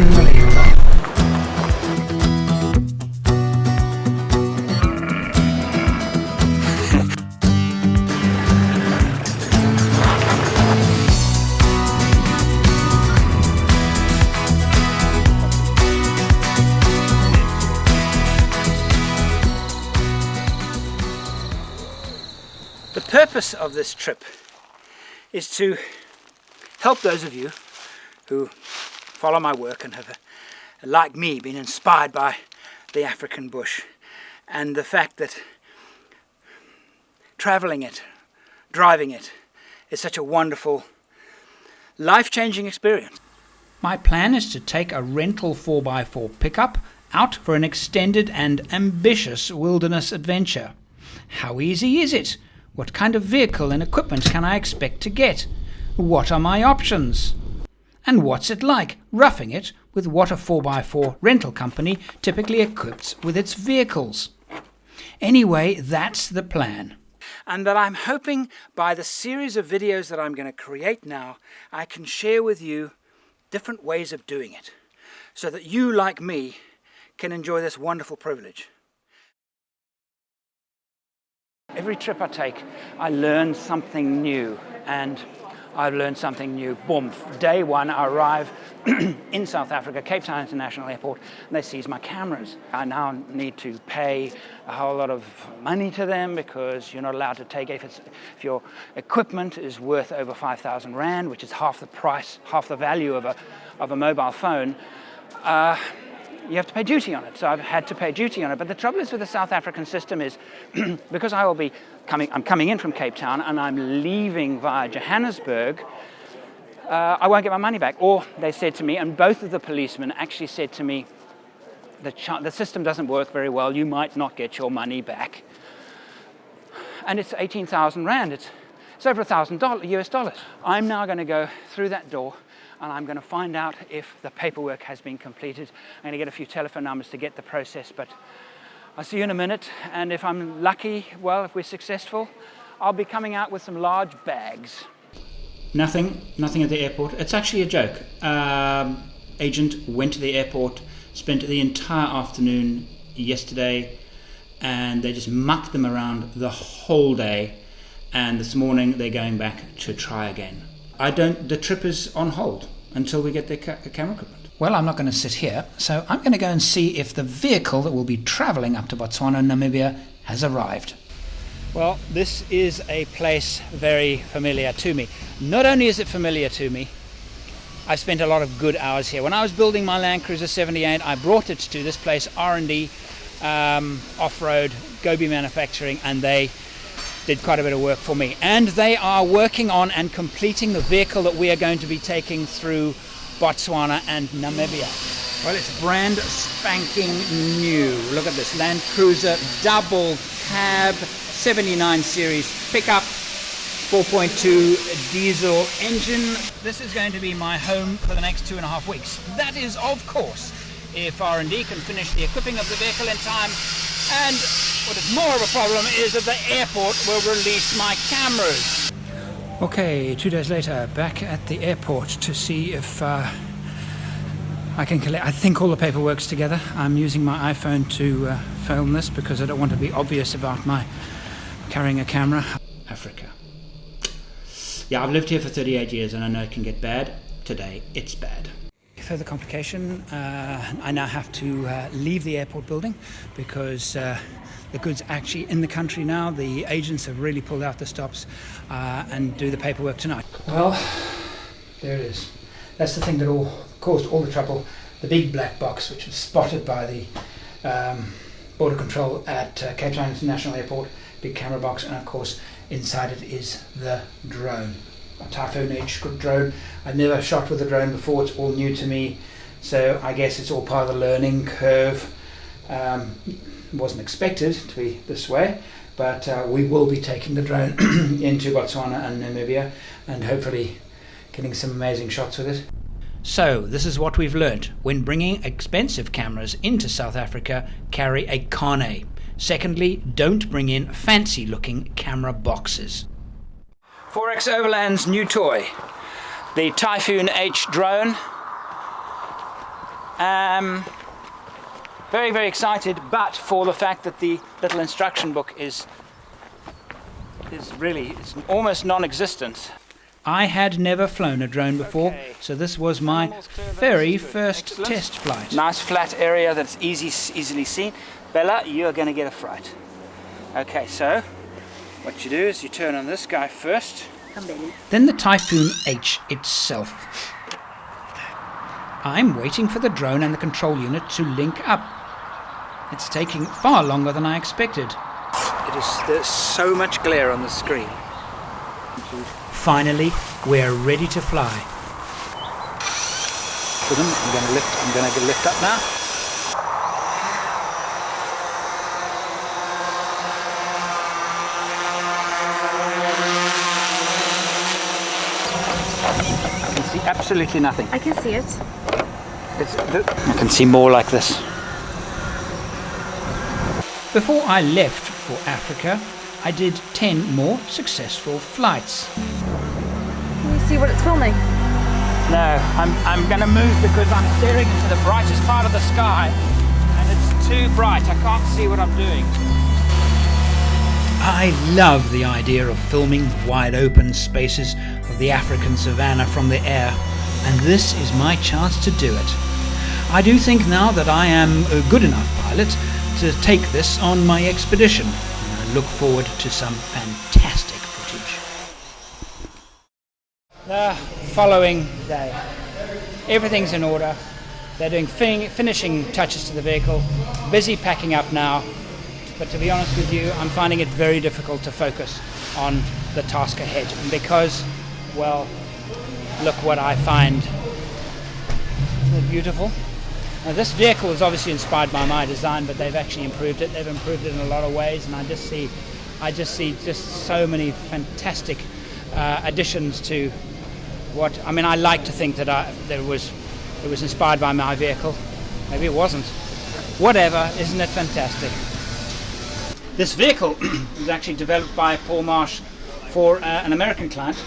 Unbelievable. The purpose of this trip is to help those of you who follow my work and have, like me, been inspired by the African bush and the fact that traveling it, driving it, is such a wonderful, life-changing experience. My plan is to take a rental 4x4 pickup out for an extended and ambitious wilderness adventure. How easy is it? What kind of vehicle and equipment can I expect to get? What are my options? And what's it like roughing it with what a 4x4 rental company typically equips with its vehicles? Anyway, that's the plan. And that I'm hoping by the series of videos that I'm going to create now, I can share with you different ways of doing it, so that you, like me, can enjoy this wonderful privilege. Every trip I take, I learn something new, and I've learned something new. Boom, day one, I arrive in South Africa, Cape Town International Airport, and they seize my cameras. I now need to pay a whole lot of money to them because you're not allowed to take, if your equipment is worth over 5,000 Rand, which is half the price, half the value of a mobile phone, you have to pay duty on it. So I've had to pay duty on it. But the trouble is with the South African system is, because I'm coming in from Cape Town and I'm leaving via Johannesburg, I won't get my money back. Or they said to me, and both of the policemen actually said to me, the system doesn't work very well, you might not get your money back. And it's 18,000 Rand, it's over $1,000 US dollars. I'm now going to go through that door and I'm going to find out if the paperwork has been completed. I'm going to get a few telephone numbers to get the process, but I'll see you in a minute, and if I'm lucky, well, if we're successful, I'll be coming out with some large bags. Nothing at the airport. It's actually a joke. Agent went to the airport, spent the entire afternoon yesterday, and they just mucked them around the whole day, and this morning they're going back to try again. The trip is on hold until we get the camera equipment. Well, I'm not going to sit here, so I'm going to go and see if the vehicle that will be travelling up to Botswana and Namibia has arrived. Well, this is a place very familiar to me. Not only is it familiar to me, I've spent a lot of good hours here. When I was building my Land Cruiser 78, I brought it to this place, R&D, off-road, Gobi Manufacturing, and they did quite a bit of work for me. And they are working on and completing the vehicle that we are going to be taking through Botswana and Namibia. Well, it's brand spanking new. Look at this, Land Cruiser double cab, 79 series pickup, 4.2 diesel engine. This is going to be my home for the next 2.5 weeks. That is, of course, if R&D can finish the equipping of the vehicle in time, and what is more of a problem is that the airport will release my cameras. Okay, 2 days later, back at the airport to see if I can collect. I think all the paperwork's together. I'm using my iPhone to film this because I don't want to be obvious about my carrying a camera. Africa. Yeah, I've lived here for 38 years and I know it can get bad. Today, it's bad. Further complication, I now have to leave the airport building because the goods actually in the country now. The agents have really pulled out the stops and do the paperwork tonight. Well, there it is. That's the thing that caused all the trouble. The big black box, which was spotted by the border control at Cape Town International Airport, big camera box, and of course inside it is the drone. A Typhoon H drone. I've never shot with a drone before, it's all new to me, so I guess it's all part of the learning curve. Wasn't expected to be this way, but we will be taking the drone into Botswana and Namibia and hopefully getting some amazing shots with it. So this is what we've learned. When bringing expensive cameras into South Africa, carry a carnet. Secondly, don't bring in fancy looking camera boxes. 4xOverland's new toy, the Typhoon H drone. Very, very excited, but for the fact that the little instruction book is really, it's almost non-existent. I had never flown a drone before, so this was my very first test flight. Nice flat area that's easily seen. Bella, you're going to get a fright. Okay, so what you do is you turn on this guy first. Then the Typhoon H itself. I'm waiting for the drone and the control unit to link up. It's taking far longer than I expected. There's so much glare on the screen. Finally, we're ready to fly. I'm going to lift up now. I can see absolutely nothing. I can see it. I can see more like this. Before I left for Africa, I did 10 more successful flights. Can you see what it's filming? No, I'm going to move because I'm staring into the brightest part of the sky and it's too bright. I can't see what I'm doing. I love the idea of filming wide open spaces of the African savannah from the air, and this is my chance to do it. I do think now that I am a good enough pilot to take this on my expedition. I look forward to some fantastic footage. The following day, everything's in order. They're doing finishing touches to the vehicle, busy packing up now. But to be honest with you, I'm finding it very difficult to focus on the task ahead because, well, look what I find. Isn't it beautiful? Now, this vehicle is obviously inspired by my design, but they've actually improved it. They've improved it in a lot of ways, and I just see so many fantastic additions to what. I mean, I like to think that it was inspired by my vehicle. Maybe it wasn't. Whatever, isn't it fantastic? This vehicle was actually developed by Paul Marsh for an American client.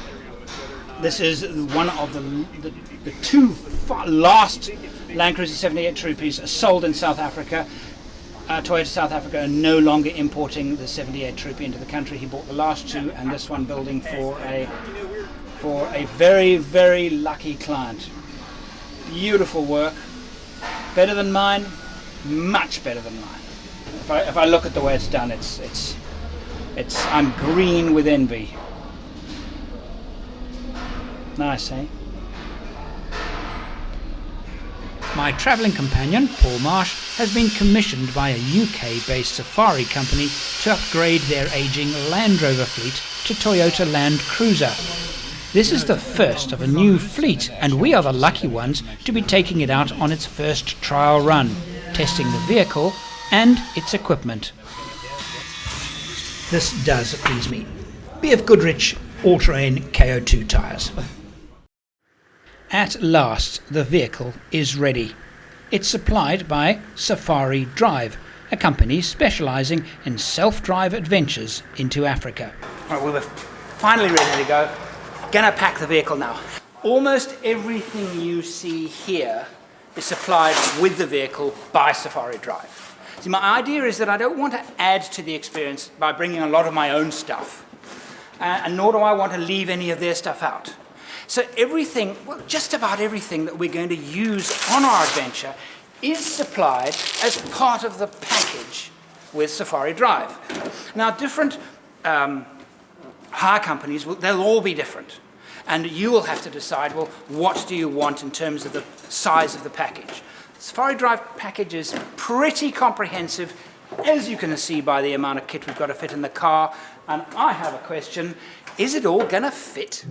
This is one of the two last Land Cruiser 78 Troopies sold in South Africa. Toyota South Africa are no longer importing the 78 Troopy into the country. He bought the last two, and this one building for a very, very lucky client. Beautiful work. Better than mine, much better than mine. If I look at the way it's done, I'm green with envy. Nice, eh? My travelling companion, Paul Marsh, has been commissioned by a UK-based safari company to upgrade their ageing Land Rover fleet to Toyota Land Cruiser. This is the first of a new fleet, and we are the lucky ones to be taking it out on its first trial run, testing the vehicle and its equipment. This does please me. BF Goodrich all-terrain KO2 tyres. At last, the vehicle is ready. It's supplied by Safari Drive, a company specialising in self-drive adventures into Africa. All right, we're finally ready to go. Gonna pack the vehicle now. Almost everything you see here is supplied with the vehicle by Safari Drive. See, my idea is that I don't want to add to the experience by bringing a lot of my own stuff, and nor do I want to leave any of their stuff out. So everything, well, just about everything that we're going to use on our adventure is supplied as part of the package with Safari Drive. Now, different hire companies, they'll all be different. And you will have to decide, well, what do you want in terms of the size of the package? The Safari Drive package is pretty comprehensive, as you can see by the amount of kit we've got to fit in the car. And I have a question, is it all going to fit?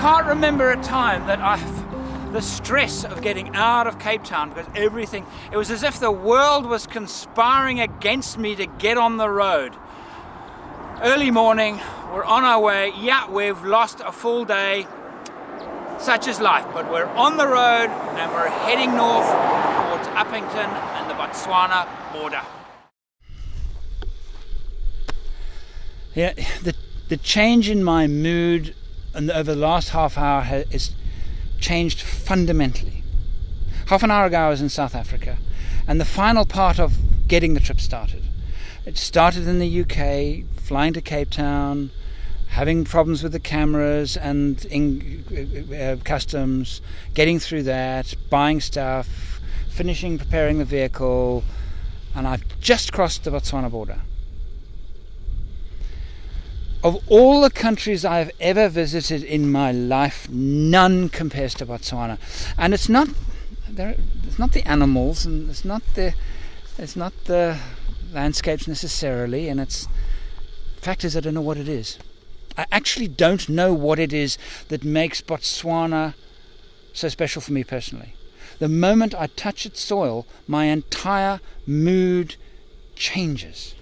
can't remember a time that the stress of getting out of Cape Town, because everything, it was as if the world was conspiring against me to get on the road. Early morning, we're on our way. Yeah, we've lost a full day. Such is life, but we're on the road and we're heading north towards Uppington and the Botswana border. Yeah, the change in my mood over the last half hour has changed fundamentally. Half an hour ago I was in South Africa, and the final part of getting the trip started. It started in the UK, flying to Cape Town, having problems with the cameras and customs, getting through that, buying stuff, preparing the vehicle, and I've just crossed the Botswana border. Of all the countries I've ever visited in my life, none compares to Botswana. And it's not the animals, and it's not the landscapes necessarily, and the fact is I don't know what it is. I actually don't know what it is that makes Botswana so special for me personally. The moment I touch its soil, my entire mood changes.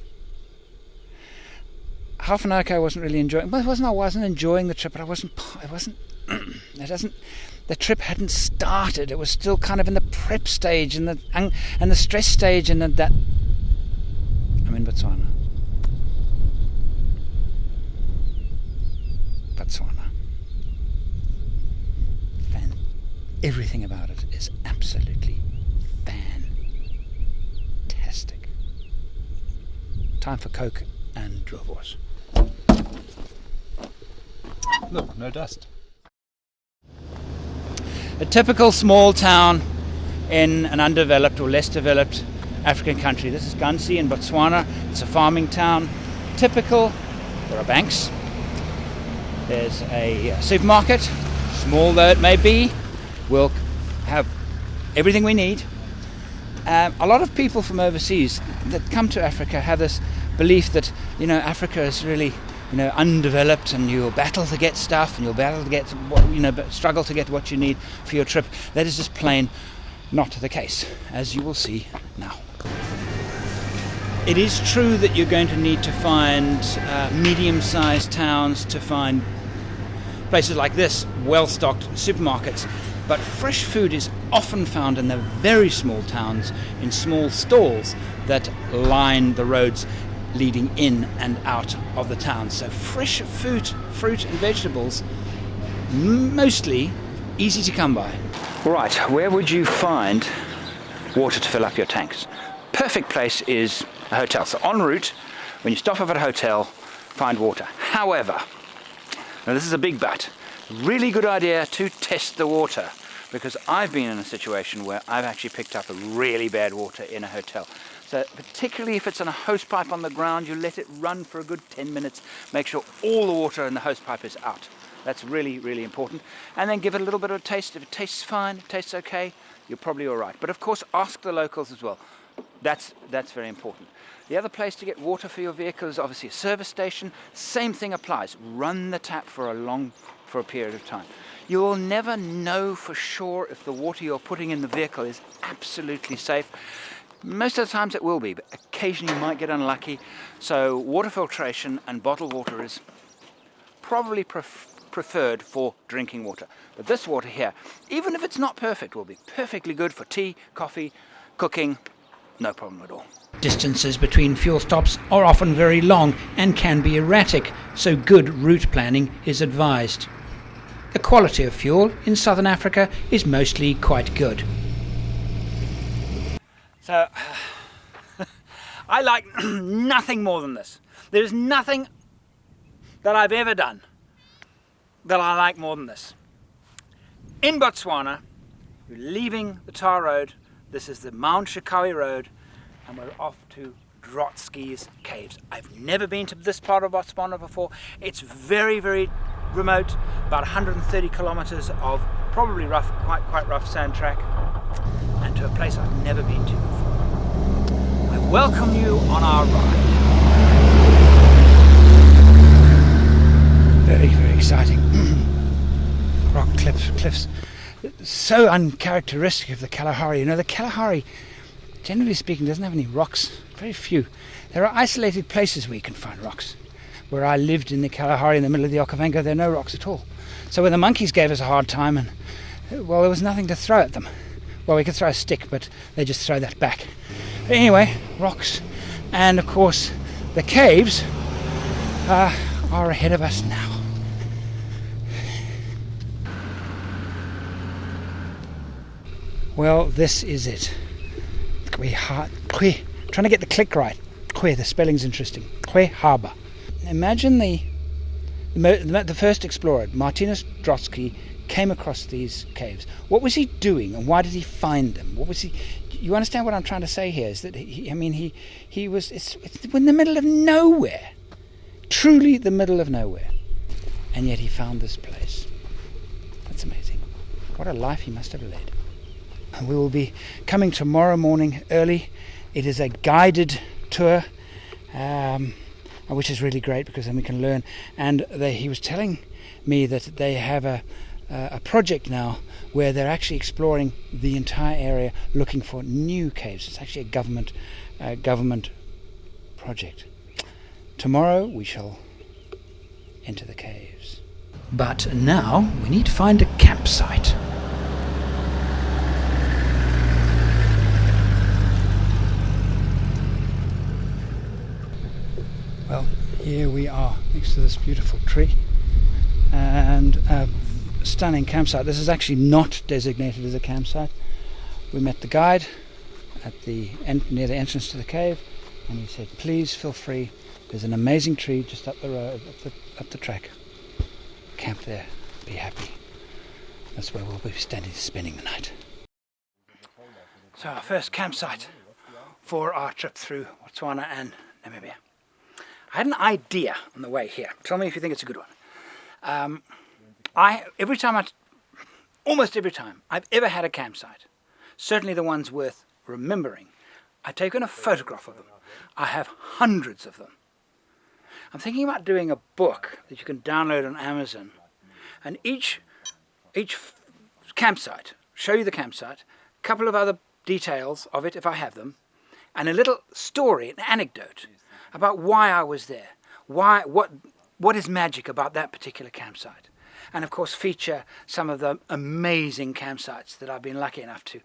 Half an hour ago I wasn't really enjoying. Well, I wasn't enjoying the trip, but the trip hadn't started. It was still kind of in the prep stage and the stress stage, and that I'm in Botswana. And everything about it is absolutely fantastic. Time for Coke and Droitwich. Look, no dust. A typical small town in an undeveloped or less developed African country. This is Gansi in Botswana. It's a farming town. Typical. There are banks. There's a supermarket, small though it may be. We'll have everything we need. A lot of people from overseas that come to Africa have this belief that, Africa is really, undeveloped, and you'll battle to get stuff, and you'll battle to get, struggle to get what you need for your trip. That is just plain not the case, as you will see now. It is true that you're going to need to find medium-sized towns to find places like this, well-stocked supermarkets, but fresh food is often found in the very small towns, in small stalls that line the roads leading in and out of the town. So fresh fruit and vegetables, mostly easy to come by. Right, where would you find water to fill up your tanks? Perfect place is a hotel. So en route, when you stop off at a hotel, find water. However, now this is a big but, really good idea to test the water, because I've been in a situation where I've actually picked up a really bad water in a hotel. So particularly if it's on a hose pipe on the ground, you let it run for a good 10 minutes, make sure all the water in the hose pipe is out. That's really, really important. And then give it a little bit of a taste. If it tastes fine, if it tastes okay, you're probably all right. But of course, ask the locals as well. That's very important. The other place to get water for your vehicle is obviously a service station. Same thing applies. Run the tap for a period of time. You will never know for sure if the water you're putting in the vehicle is absolutely safe. Most of the times it will be, but occasionally you might get unlucky. So water filtration and bottled water is probably preferred for drinking water. But this water here, even if it's not perfect, will be perfectly good for tea, coffee, cooking, no problem at all. Distances between fuel stops are often very long and can be erratic, so good route planning is advised. The quality of fuel in southern Africa is mostly quite good. So, I like nothing more than this. There's nothing that I've ever done that I like more than this. In Botswana, you're leaving the tar road. This is the Mount Gcwihaba road, and we're off to Drotski's caves. I've never been to this part of Botswana before. It's very, very remote, about 130 kilometers of probably rough, quite rough sand track, and to a place I've never been to before. I welcome you on our ride. Very, very exciting. rock cliffs. So uncharacteristic of the Kalahari. You know, the Kalahari, generally speaking, doesn't have any rocks. Very few. There are isolated places where you can find rocks. Where I lived in the Kalahari in the middle of the Okavango, there are no rocks at all. So when the monkeys gave us a hard time, and well, there was nothing to throw at them. Well, we could throw a stick, but they just throw that back. But anyway, rocks, and of course the caves are ahead of us now. Well, this is it. Trying to get the click right. The spelling's interesting. Gcwihaba. Imagine the first explorer, Martinus Drotski, came across these caves. What was he doing, and why did he find them? What was he? You understand what I'm trying to say here? Is that he was it's in the middle of nowhere, truly the middle of nowhere, and yet he found this place. That's amazing. What a life he must have led. And we will be coming tomorrow morning early. It is a guided tour, which is really great because then we can learn. And he was telling me that they have a project now where they're actually exploring the entire area looking for new caves. It's actually a government project. Tomorrow we shall enter the caves. But now we need to find a campsite. Well, here we are next to this beautiful tree and a stunning campsite. This is actually not designated as a campsite. We met the guide at near the entrance to the cave, and he said, please feel free. There's an amazing tree just up the road, up the track. Camp there, be happy. That's where we'll be spending the night. So our first campsite for our trip through Botswana and Namibia. I had an idea on the way here. Tell me if you think it's a good one. Almost every time I've ever had a campsite, certainly the ones worth remembering, I've taken a photograph of them. I have hundreds of them. I'm thinking about doing a book that you can download on Amazon, and each campsite, show you the campsite, a couple of other details of it if I have them, and a little story, an anecdote about why I was there, what is magic about that particular campsite, and of course feature some of the amazing campsites that I've been lucky enough to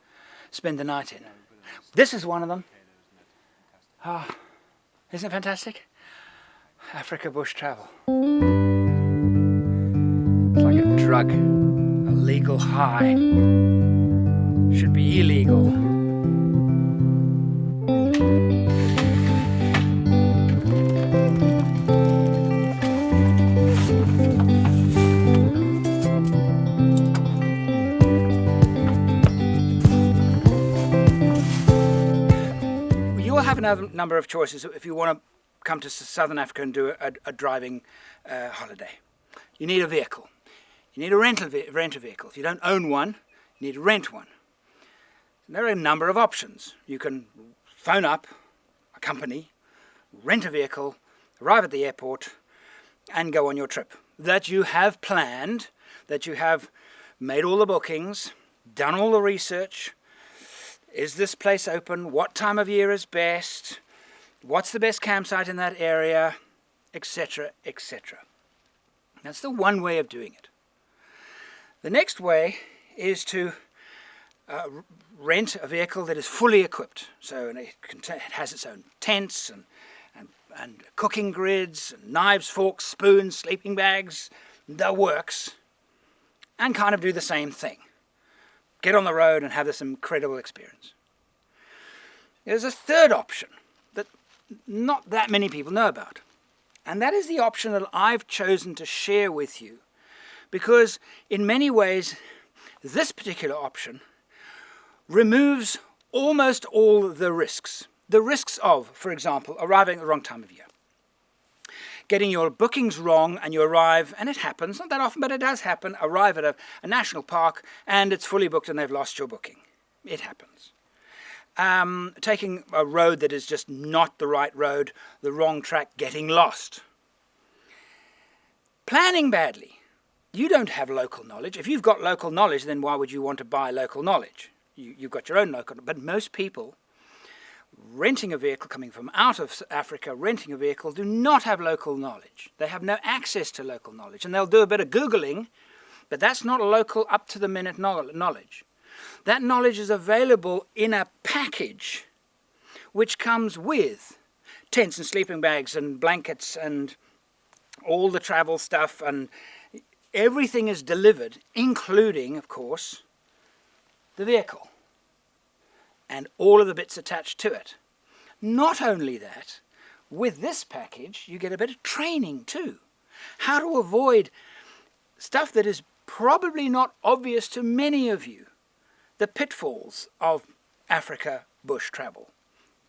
spend the night in. This is one of them. Isn't it fantastic? Africa bush travel. It's like a drug, a legal high. Should be illegal. Another number of choices if you want to come to Southern Africa and do a driving holiday. You need a vehicle. You need to rent a vehicle. If you don't own one, you need to rent one. There are a number of options. You can phone up a company, rent a vehicle, arrive at the airport, and go on your trip. That you have planned, that you have made all the bookings, done all the research. Is this place open? What time of year is best? What's the best campsite in that area? Etc., etc. That's the one way of doing it. The next way is to rent a vehicle that is fully equipped. So it has its own tents and cooking grids, and knives, forks, spoons, sleeping bags, the works, and kind of do the same thing. Get on the road and have this incredible experience. There's a third option that not that many people know about. And that is the option that I've chosen to share with you. Because in many ways, this particular option removes almost all the risks. The risks of, for example, arriving at the wrong time of year. Getting your bookings wrong and you arrive, and it happens, not that often, but it does happen, arrive at a national park and it's fully booked and they've lost your booking. It happens. Taking a road that is just not the right road, the wrong track, getting lost. Planning badly. You don't have local knowledge. If you've got local knowledge, then why would you want to buy local knowledge? You've got your own local. But most people renting a vehicle, coming from out of Africa, renting a vehicle, do not have local knowledge. They have no access to local knowledge. And they'll do a bit of Googling, but that's not local up-to-the-minute knowledge. That knowledge is available in a package which comes with tents and sleeping bags and blankets and all the travel stuff, and everything is delivered, including, of course, the vehicle and all of the bits attached to it. Not only that, with this package you get a bit of training too. How to avoid stuff that is probably not obvious to many of you. The pitfalls of Africa bush travel.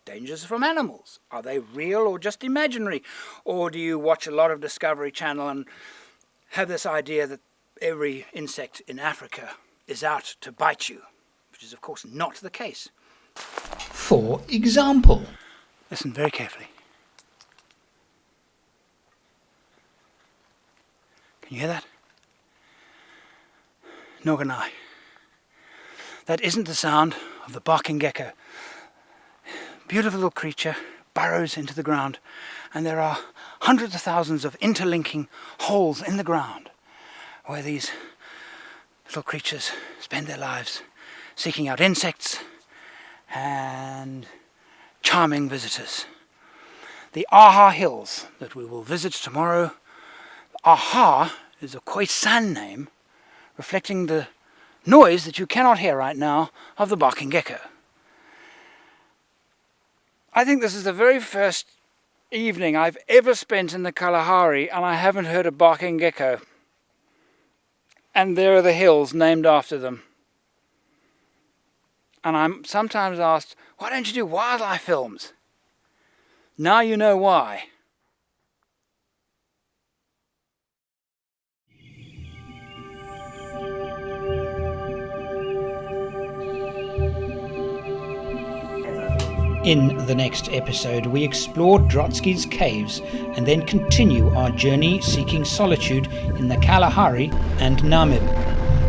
Dangers from animals. Are they real or just imaginary? Or do you watch a lot of Discovery Channel and have this idea that every insect in Africa is out to bite you? Which is of course not the case. For example, Listen very carefully. Can you hear that? Nor can I. That isn't the sound of the barking gecko. Beautiful little creature, burrows into the ground, and there are hundreds of thousands of interlinking holes in the ground where these little creatures spend their lives seeking out insects and charming visitors. The Aha Hills that we will visit tomorrow. Aha is a Khoisan name reflecting the noise that you cannot hear right now of the barking gecko. I think this is the very first evening I've ever spent in the Kalahari and I haven't heard a barking gecko. And there are the hills named after them. And I'm sometimes asked, why don't you do wildlife films? Now you know why. in the next episode we explore Drotski's caves and then continue our journey seeking solitude in the Kalahari and Namib.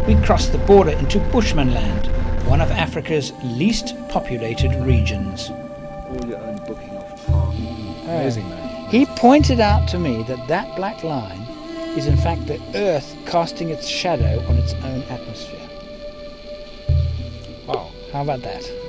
We cross the border into Bushmanland, one of Africa's least populated regions. All your own booking off time. Amazing, man. He pointed out to me that that black line is in fact the Earth casting its shadow on its own atmosphere. Wow, how about that?